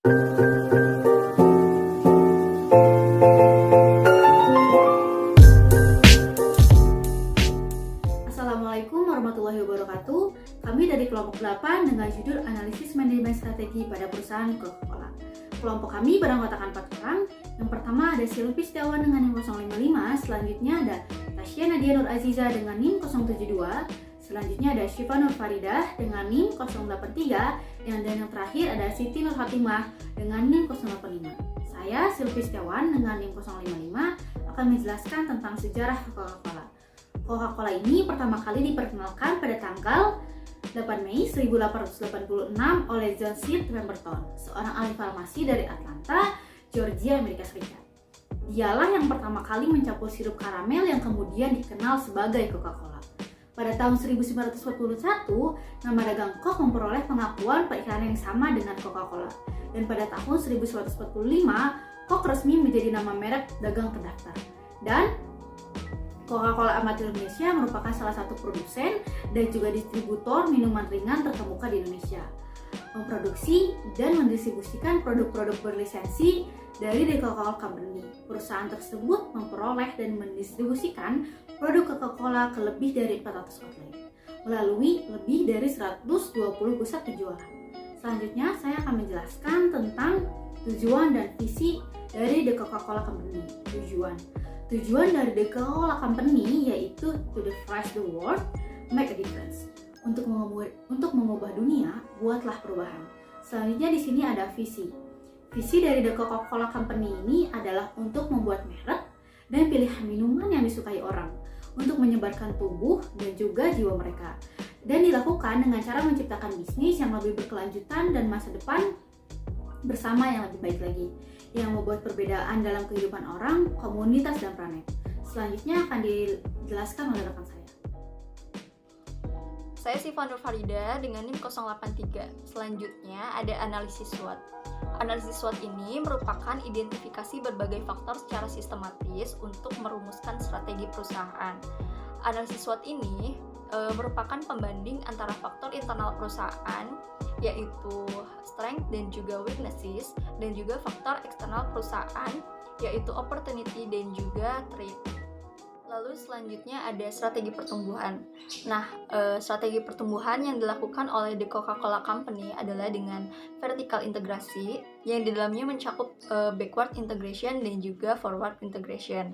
Assalamualaikum warahmatullahi wabarakatuh. Kami dari kelompok 8 dengan judul Analisis Manajemen Strategi pada Perusahaan Coca-Cola. Kelompok kami beranggotakan 4 orang. Yang pertama ada Silvi Setiawan dengan NIM 055, selanjutnya ada Tasya Nadia Nur Aziza dengan NIM 072, selanjutnya ada Syifa Nur Faridah dengan NIM 083, dan yang terakhir ada Siti Nur Hatimah dengan NIM 085. Saya Silvi Setiawan dengan NIM 055 akan menjelaskan tentang sejarah Coca-Cola. Coca-Cola ini pertama kali diperkenalkan pada tanggal 8 Mei 1886 oleh John C. Pemberton, seorang ahli farmasi dari Atlanta, Georgia, Amerika Serikat. Dialah yang pertama kali mencampur sirup karamel yang kemudian dikenal sebagai Coca-Cola. Pada tahun 1941, nama dagang Coke memperoleh pengakuan periklanan yang sama dengan Coca-Cola. Dan pada tahun 1945, Coke resmi menjadi nama merek dagang terdaftar. Dan Coca-Cola Amatil Indonesia merupakan salah satu produsen dan juga distributor minuman ringan terkemuka di Indonesia. Memproduksi dan mendistribusikan produk-produk berlisensi dari The Coca-Cola Company. Perusahaan tersebut memperoleh dan mendistribusikan produk Coca-Cola ke lebih dari 400 outlet melalui lebih dari 120 pusat penjualan. Selanjutnya saya akan menjelaskan tentang tujuan dan visi dari The Coca-Cola Company. Tujuan dari The Coca-Cola Company yaitu to differentiate the world, make a difference. Untuk mengubah dunia, buatlah perubahan. Selanjutnya di sini ada visi. Visi dari The Coca-Cola Company ini adalah untuk membuat merek dan pilihan minuman yang disukai orang, untuk menyebarkan tubuh dan juga jiwa mereka. Dan dilakukan dengan cara menciptakan bisnis yang lebih berkelanjutan dan masa depan bersama yang lebih baik lagi, yang membuat perbedaan dalam kehidupan orang, komunitas, dan planet. Selanjutnya akan dijelaskan oleh rekan saya. Saya Syifa Nur Faridah dengan NIM 083. Selanjutnya ada analisis SWOT. Analisis SWOT ini merupakan identifikasi berbagai faktor secara sistematis untuk merumuskan strategi perusahaan. Analisis SWOT ini merupakan pembanding antara faktor internal perusahaan, yaitu strength dan juga weaknesses, dan juga faktor eksternal perusahaan, yaitu opportunity dan juga threat. Lalu selanjutnya ada strategi pertumbuhan. Nah, strategi pertumbuhan yang dilakukan oleh The Coca-Cola Company adalah dengan vertical integrasi yang di dalamnya mencakup backward integration dan juga forward integration.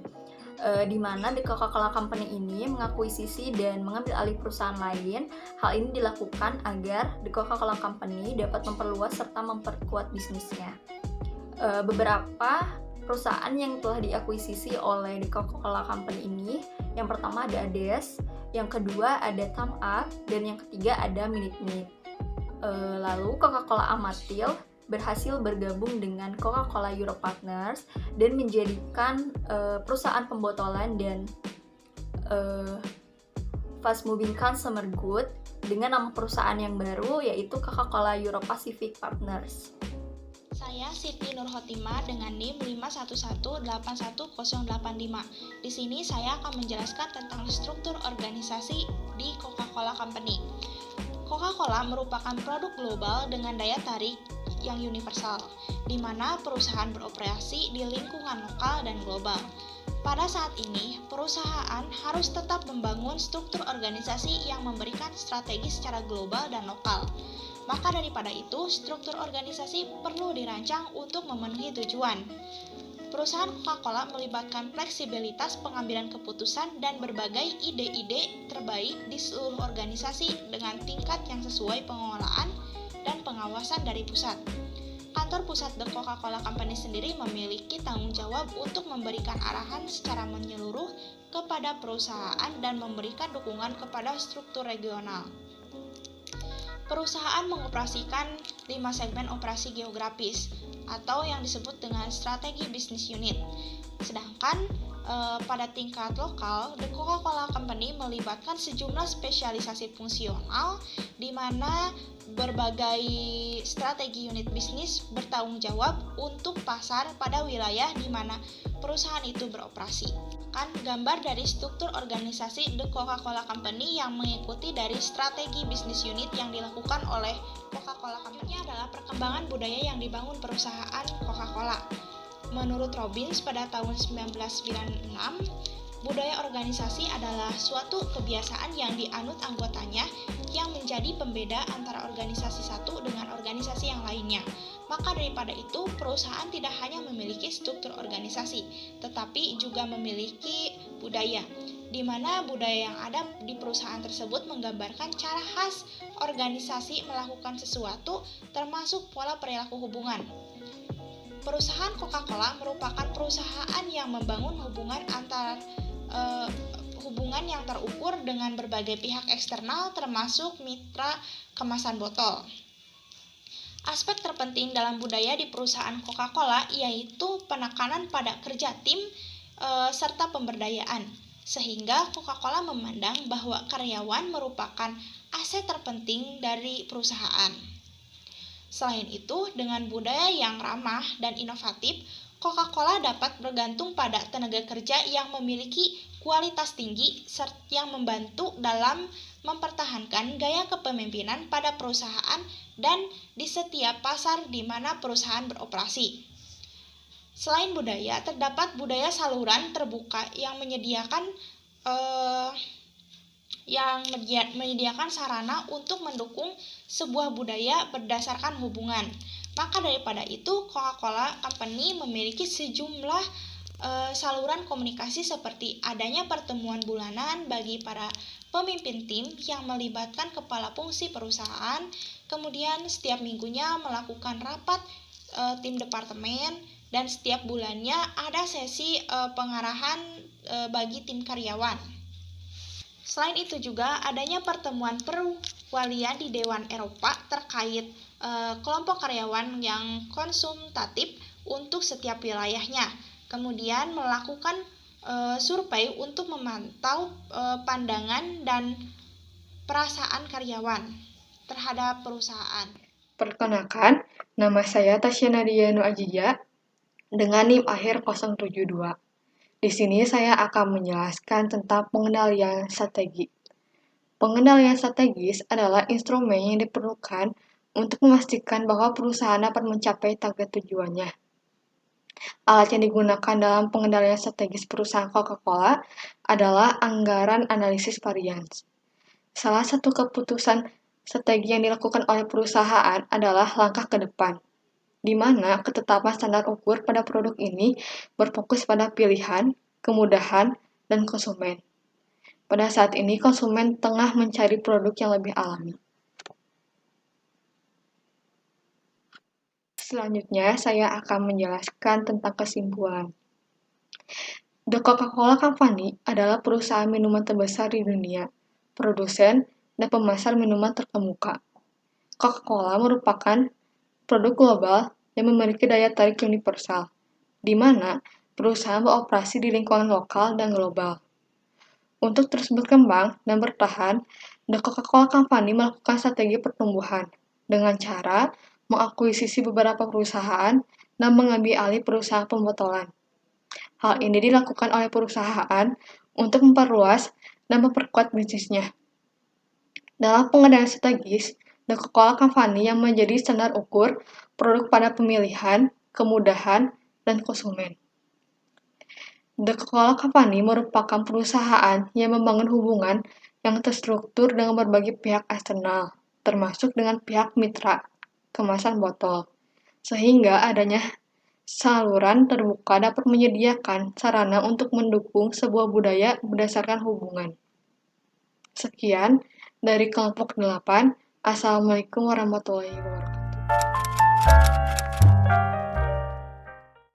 Di mana The Coca-Cola Company ini mengakuisisi dan mengambil alih perusahaan lain. Hal ini dilakukan agar The Coca-Cola Company dapat memperluas serta memperkuat bisnisnya. Beberapa perusahaan yang telah diakuisisi oleh The Coca-Cola Company ini, yang pertama ada Ades, yang kedua ada Thumb Up, dan yang ketiga ada Minute Maid. Lalu Coca-Cola Amatil berhasil bergabung dengan Coca-Cola Europe Partners dan menjadikan perusahaan pembotolan dan fast moving consumer good dengan nama perusahaan yang baru yaitu Coca-Cola Europe Pacific Partners. Saya Siti Nur Hatimah dengan NIM 511811085. Di sini saya akan menjelaskan tentang struktur organisasi di Coca-Cola Company. Coca-Cola merupakan produk global dengan daya tarik yang universal, di mana perusahaan beroperasi di lingkungan lokal dan global. Pada saat ini, perusahaan harus tetap membangun struktur organisasi yang memberikan strategi secara global dan lokal. Maka daripada itu, struktur organisasi perlu dirancang untuk memenuhi tujuan. Perusahaan Coca-Cola melibatkan fleksibilitas pengambilan keputusan dan berbagai ide-ide terbaik di seluruh organisasi dengan tingkat yang sesuai pengelolaan dan pengawasan dari pusat. Kantor pusat The Coca-Cola Company sendiri memiliki tanggung jawab untuk memberikan arahan secara menyeluruh kepada perusahaan dan memberikan dukungan kepada struktur regional. Perusahaan mengoperasikan 5 segmen operasi geografis atau yang disebut dengan strategi bisnis unit. Sedangkan pada tingkat lokal, The Coca-Cola Company melibatkan sejumlah spesialisasi fungsional di mana berbagai strategi unit bisnis bertanggung jawab untuk pasar pada wilayah di mana perusahaan itu beroperasi. Kan gambar dari struktur organisasi The Coca-Cola Company yang mengikuti dari strategi bisnis unit yang dilakukan oleh Coca-Cola Company adalah perkembangan budaya yang dibangun perusahaan Coca-Cola. Menurut Robbins pada tahun 1996, budaya organisasi adalah suatu kebiasaan yang dianut anggotanya yang menjadi pembeda antara organisasi satu dengan organisasi yang lainnya. Maka daripada itu, perusahaan tidak hanya memiliki struktur organisasi, tetapi juga memiliki budaya, di mana budaya yang ada di perusahaan tersebut menggambarkan cara khas organisasi melakukan sesuatu, termasuk pola perilaku hubungan. Perusahaan Coca-Cola merupakan perusahaan yang membangun hubungan yang terukur dengan berbagai pihak eksternal termasuk mitra kemasan botol. Aspek terpenting dalam budaya di perusahaan Coca-Cola yaitu penekanan pada kerja tim serta pemberdayaan, sehingga Coca-Cola memandang bahwa karyawan merupakan aset terpenting dari perusahaan. Selain itu, dengan budaya yang ramah dan inovatif, Coca-Cola dapat bergantung pada tenaga kerja yang memiliki kualitas tinggi serta yang membantu dalam mempertahankan gaya kepemimpinan pada perusahaan dan di setiap pasar di mana perusahaan beroperasi. Selain budaya, terdapat budaya saluran terbuka yang menyediakan sarana untuk mendukung sebuah budaya berdasarkan hubungan. Maka daripada itu, Coca-Cola Company memiliki sejumlah saluran komunikasi seperti adanya pertemuan bulanan bagi para pemimpin tim yang melibatkan kepala fungsi perusahaan, kemudian setiap minggunya melakukan rapat tim departemen, dan setiap bulannya ada sesi pengarahan bagi tim karyawan. Selain itu juga adanya pertemuan perwalian di Dewan Eropa terkait kelompok karyawan yang konsultatif untuk setiap wilayahnya. Kemudian melakukan survei untuk memantau pandangan dan perasaan karyawan terhadap perusahaan. Perkenalkan, nama saya Tasya Nadia Nuajija dengan NIM akhir 072. Di sini saya akan menjelaskan tentang pengendalian strategi. Pengendalian strategis adalah instrumen yang diperlukan untuk memastikan bahwa perusahaan dapat mencapai target tujuannya. Alat yang digunakan dalam pengendalian strategis perusahaan Coca-Cola adalah anggaran analisis varians. Salah satu keputusan strategi yang dilakukan oleh perusahaan adalah langkah ke depan, di mana ketetapan standar ukur pada produk ini berfokus pada pilihan, kemudahan, dan konsumen. Pada saat ini, konsumen tengah mencari produk yang lebih alami. Selanjutnya, saya akan menjelaskan tentang kesimpulan. The Coca-Cola Company adalah perusahaan minuman terbesar di dunia, produsen dan pemasar minuman terkemuka. Coca-Cola merupakan produk global yang memiliki daya tarik universal, di mana perusahaan beroperasi di lingkungan lokal dan global. Untuk terus berkembang dan bertahan, The Coca-Cola Company melakukan strategi pertumbuhan dengan cara mengakuisisi beberapa perusahaan dan mengambil alih perusahaan pembotolan. Hal ini dilakukan oleh perusahaan untuk memperluas dan memperkuat bisnisnya. Dalam pengendalian strategis, The Coca-Cola Company yang menjadi standar ukur produk pada pemilihan, kemudahan, dan konsumen. The Coca-Cola Company merupakan perusahaan yang membangun hubungan yang terstruktur dengan berbagai pihak eksternal, termasuk dengan pihak mitra kemasan botol, sehingga adanya saluran terbuka dapat menyediakan sarana untuk mendukung sebuah budaya berdasarkan hubungan. Sekian dari kelompok 8. Assalamualaikum warahmatullahi wabarakatuh.